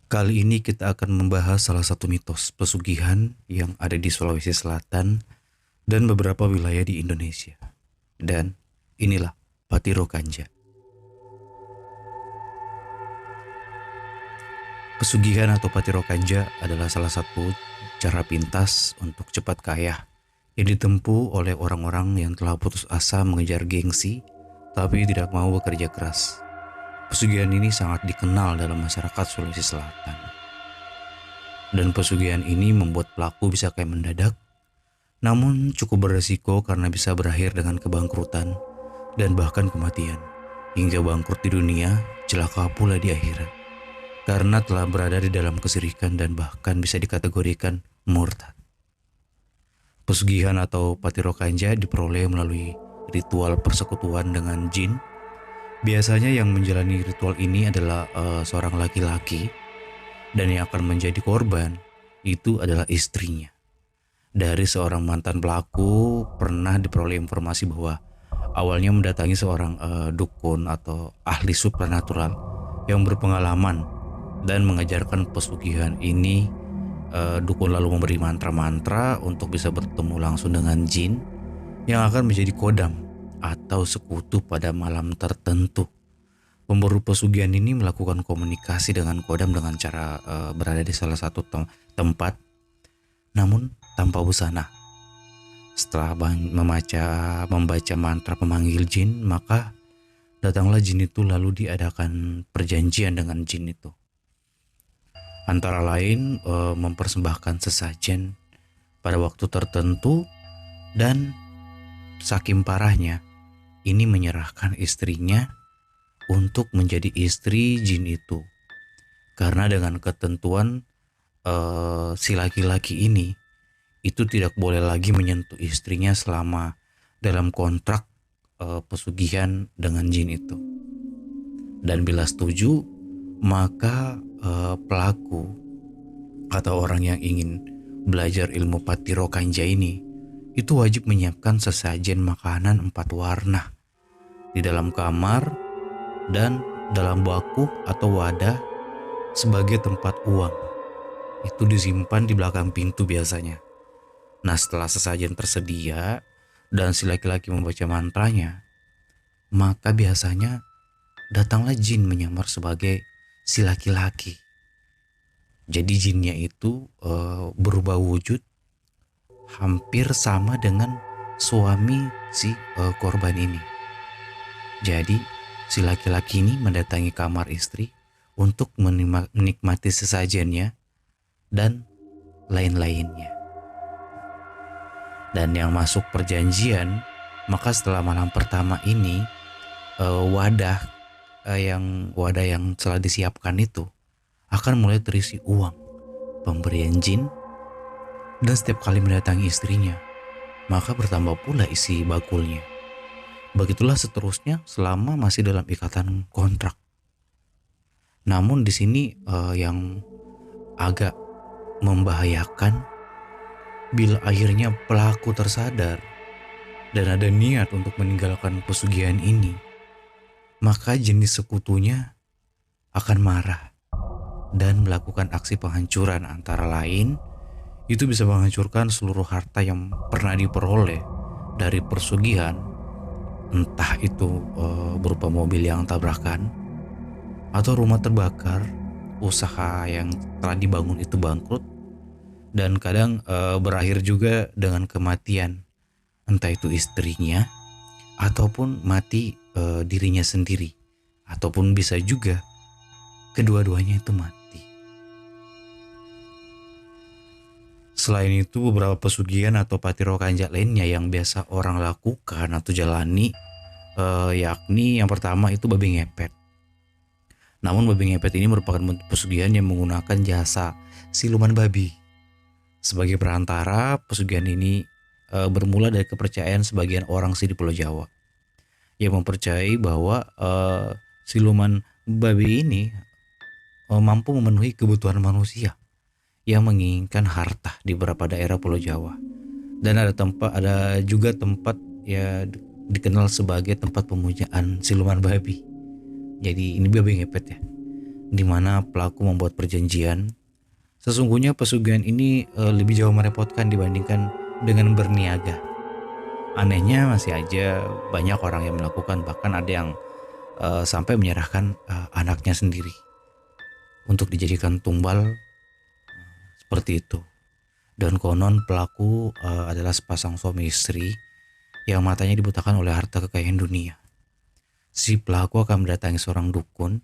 Kali ini kita akan membahas salah satu mitos pesugihan yang ada di Sulawesi Selatan dan beberapa wilayah di Indonesia. Dan inilah Patiro Kanja. Pesugihan atau Patiro Kanja adalah salah satu cara pintas untuk cepat kaya yang ditempuh oleh orang-orang yang telah putus asa mengejar gengsi tapi tidak mau bekerja keras. Pesugihan ini sangat dikenal dalam masyarakat Sulawesi Selatan. Dan pesugihan ini membuat pelaku bisa kaya mendadak, namun cukup beresiko karena bisa berakhir dengan kebangkrutan dan bahkan kematian. Hingga bangkrut di dunia, celaka pula di akhirat. Karena telah berada di dalam kesirikan dan bahkan bisa dikategorikan murtad. Pesugihan atau patiro kanja diperoleh melalui ritual persekutuan dengan jin. Biasanya yang menjalani ritual ini adalah seorang laki-laki, dan yang akan menjadi korban itu adalah istrinya. Dari seorang mantan pelaku pernah diperoleh informasi bahwa awalnya mendatangi seorang dukun atau ahli supernatural yang berpengalaman dan mengajarkan pesugihan ini. Dukun lalu memberi mantra-mantra untuk bisa bertemu langsung dengan jin yang akan menjadi kodam atau sekutu pada malam tertentu. Pemburu pesugihan ini melakukan komunikasi dengan kodam dengan cara berada di salah satu tempat, namun tanpa busana. Setelah membaca mantra pemanggil jin, maka datanglah jin itu lalu diadakan perjanjian dengan jin itu. Antara lain mempersembahkan sesajen pada waktu tertentu, dan saking parahnya ini menyerahkan istrinya untuk menjadi istri jin itu. Karena dengan ketentuan si laki-laki ini itu tidak boleh lagi menyentuh istrinya selama dalam kontrak pesugihan dengan jin itu. Dan bila setuju, maka pelaku atau orang yang ingin belajar ilmu patiro kanja ini itu wajib menyiapkan sesajen makanan 4 warna di dalam kamar dan dalam baku atau wadah sebagai tempat uang. Itu disimpan di belakang pintu biasanya. Nah, setelah sesajen tersedia dan si laki-laki membaca mantranya, maka biasanya datanglah jin menyamar sebagai si laki-laki. Jadi jinnya itu berubah wujud hampir sama dengan suami si korban ini. Jadi si laki-laki ini mendatangi kamar istri untuk menikmati sesajennya dan lain-lainnya. Dan yang masuk perjanjian, maka setelah malam pertama ini wadah yang telah disiapkan itu akan mulai terisi uang pemberian jin, dan setiap kali mendatangi istrinya maka bertambah pula isi bakulnya. Begitulah seterusnya selama masih dalam ikatan kontrak. Namun di sini yang agak membahayakan, bila akhirnya pelaku tersadar dan ada niat untuk meninggalkan pesugihan ini, maka jenis sekutunya akan marah dan melakukan aksi penghancuran. Antara lain, itu bisa menghancurkan seluruh harta yang pernah diperoleh dari pesugihan, entah itu berupa mobil yang tabrakan atau rumah terbakar, usaha yang telah dibangun itu bangkrut, dan kadang berakhir juga dengan kematian, entah itu istrinya ataupun mati dirinya sendiri, ataupun bisa juga kedua-duanya itu mati. Selain itu, beberapa pesugihan atau patiro kanja lainnya yang biasa orang lakukan atau jalani, yakni yang pertama itu babi ngepet. Namun babi ngepet ini merupakan pesugihan yang menggunakan jasa siluman babi. Sebagai perantara, pesugihan ini bermula dari kepercayaan sebagian orang di Pulau Jawa yang mempercayai bahwa siluman babi ini mampu memenuhi kebutuhan manusia yang menginginkan harta di beberapa daerah Pulau Jawa. Dan ada juga tempat ya dikenal sebagai tempat pemujaan siluman babi. Jadi ini babi ngepet ya. di mana pelaku membuat perjanjian. Sesungguhnya pesugihan ini lebih jauh merepotkan dibandingkan dengan berniaga. Anehnya masih aja banyak orang yang melakukan, bahkan ada yang sampai menyerahkan anaknya sendiri untuk dijadikan tumbal seperti itu. Dan konon pelaku adalah sepasang suami istri yang matanya dibutakan oleh harta kekayaan dunia. Si pelaku akan mendatangi seorang dukun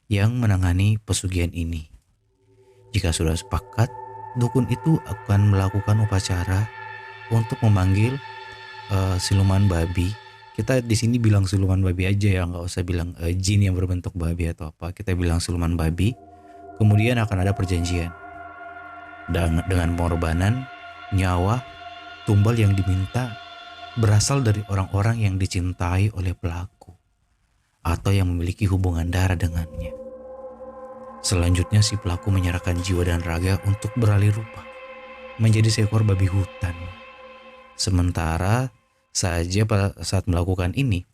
yang menangani pesugihan ini. Jika sudah sepakat, dukun itu akan melakukan upacara untuk memanggil siluman babi. Kita di sini bilang siluman babi aja ya, nggak usah bilang jin yang berbentuk babi atau apa. Kita bilang siluman babi. Kemudian akan ada perjanjian. Dan dengan pengorbanan nyawa, tumbal yang diminta berasal dari orang-orang yang dicintai oleh pelaku atau yang memiliki hubungan darah dengannya. Selanjutnya si pelaku menyerahkan jiwa dan raga untuk beralih rupa menjadi seekor babi hutan. Sementara saja pada saat melakukan ini,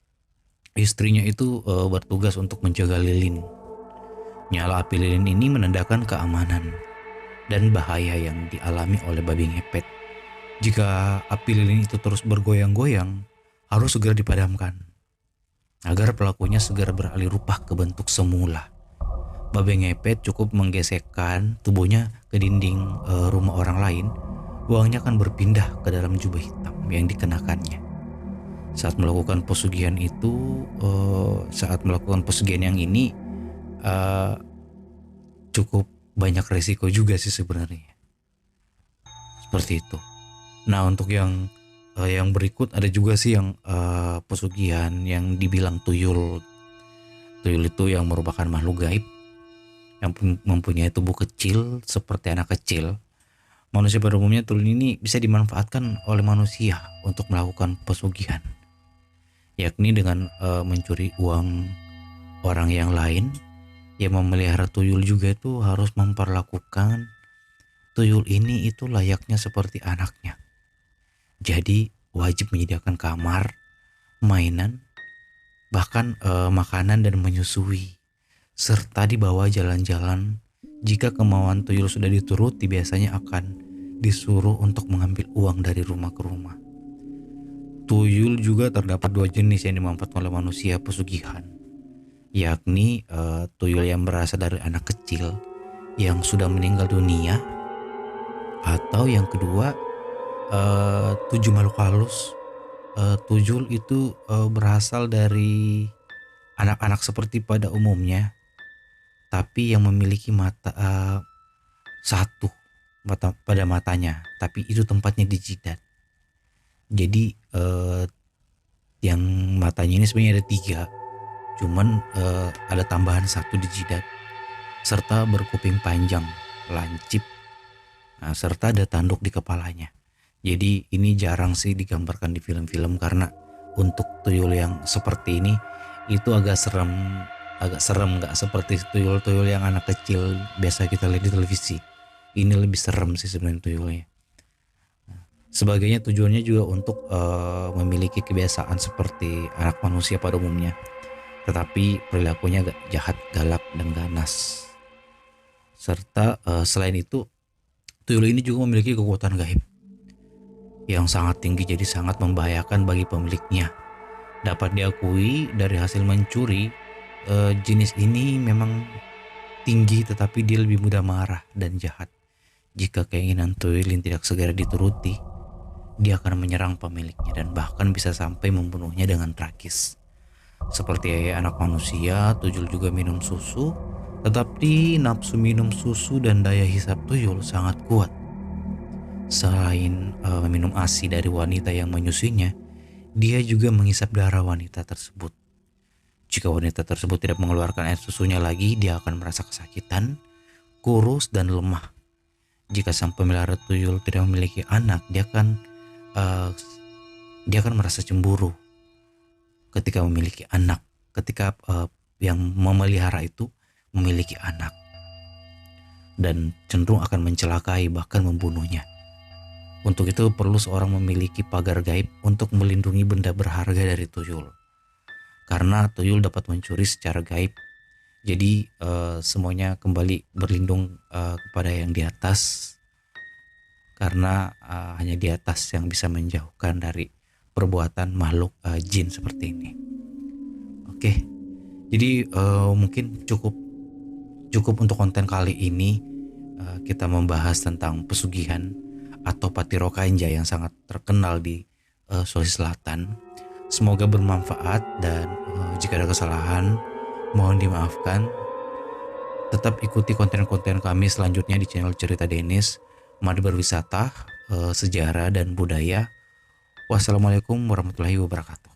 istrinya itu bertugas untuk menjaga lilin. Nyala api lilin ini menandakan keamanan dan bahaya yang dialami oleh babi ngepet. Jika api lilin itu terus bergoyang-goyang, harus segera dipadamkan agar pelakunya segera beralih rupa ke bentuk semula. Babi ngepet cukup menggesekkan tubuhnya ke dinding rumah orang lain, uangnya akan berpindah ke dalam jubah hitam yang dikenakannya. Saat melakukan pesugihan yang ini cukup banyak resiko juga sih sebenarnya. Seperti itu. Nah, untuk yang berikut ada juga sih yang pesugihan yang dibilang tuyul. Tuyul itu yang merupakan makhluk gaib yang mempunyai tubuh kecil seperti anak kecil. Manusia pada umumnya tuyul ini bisa dimanfaatkan oleh manusia untuk melakukan pesugihan, yakni dengan mencuri uang orang yang lain. Yang memelihara tuyul juga itu harus memperlakukan tuyul ini itu layaknya seperti anaknya. Jadi wajib menyediakan kamar, mainan, bahkan makanan dan menyusui, serta dibawa jalan-jalan. Jika kemauan tuyul sudah dituruti, biasanya akan disuruh untuk mengambil uang dari rumah ke rumah. Tuyul juga terdapat dua jenis yang dimanfaatkan oleh manusia pesugihan, yakni tuyul yang berasal dari anak kecil yang sudah meninggal dunia, atau yang kedua tujuh makhluk halus. Tuyul itu berasal dari anak-anak seperti pada umumnya, tapi yang memiliki mata satu pada matanya, tapi itu tempatnya di jidat. Jadi yang matanya ini sebenarnya ada tiga, cuman ada tambahan satu di jidat, serta berkuping panjang, lancip, serta ada tanduk di kepalanya. Jadi ini jarang sih digambarkan di film-film, karena untuk tuyul yang seperti ini itu agak serem, nggak seperti tuyul-tuyul yang anak kecil biasa kita lihat di televisi. Ini lebih serem sih sebenarnya tuyulnya. Sebagainya tujuannya juga untuk memiliki kebiasaan seperti anak manusia pada umumnya, tetapi perilakunya agak jahat, galak, dan ganas. Serta selain itu, tuyul ini juga memiliki kekuatan gaib yang sangat tinggi, jadi sangat membahayakan bagi pemiliknya. Dapat diakui dari hasil mencuri, jenis ini memang tinggi, tetapi dia lebih mudah marah dan jahat. Jika keinginan tuyul yang tidak segera dituruti, dia akan menyerang pemiliknya dan bahkan bisa sampai membunuhnya dengan tragis. Seperti anak manusia, tuyul juga minum susu, tetapi nafsu minum susu dan daya hisap tuyul sangat kuat. Selain meminum ASI dari wanita yang menyusuinya, dia juga menghisap darah wanita tersebut. Jika wanita tersebut tidak mengeluarkan air susunya lagi, dia akan merasa kesakitan, kurus, dan lemah. Jika sang pemelihara tuyul tidak memiliki anak, dia akan merasa cemburu ketika memiliki anak, ketika yang memelihara itu memiliki anak, dan cenderung akan mencelakai, bahkan membunuhnya. Untuk itu perlu seorang memiliki pagar gaib untuk melindungi benda berharga dari tuyul, karena tuyul dapat mencuri secara gaib Jadi semuanya kembali berlindung kepada yang di atas, karena hanya di atas yang bisa menjauhkan dari perbuatan makhluk jin seperti ini. Oke, jadi mungkin cukup cukup untuk konten kali ini. Kita membahas tentang pesugihan atau Patiro Kanja yang sangat terkenal di Sulawesi Selatan. Semoga bermanfaat dan jika ada kesalahan mohon dimaafkan. Tetap ikuti konten-konten kami selanjutnya di channel Cerita Denis, Mari Berwisata, Sejarah dan Budaya. Wassalamualaikum warahmatullahi wabarakatuh.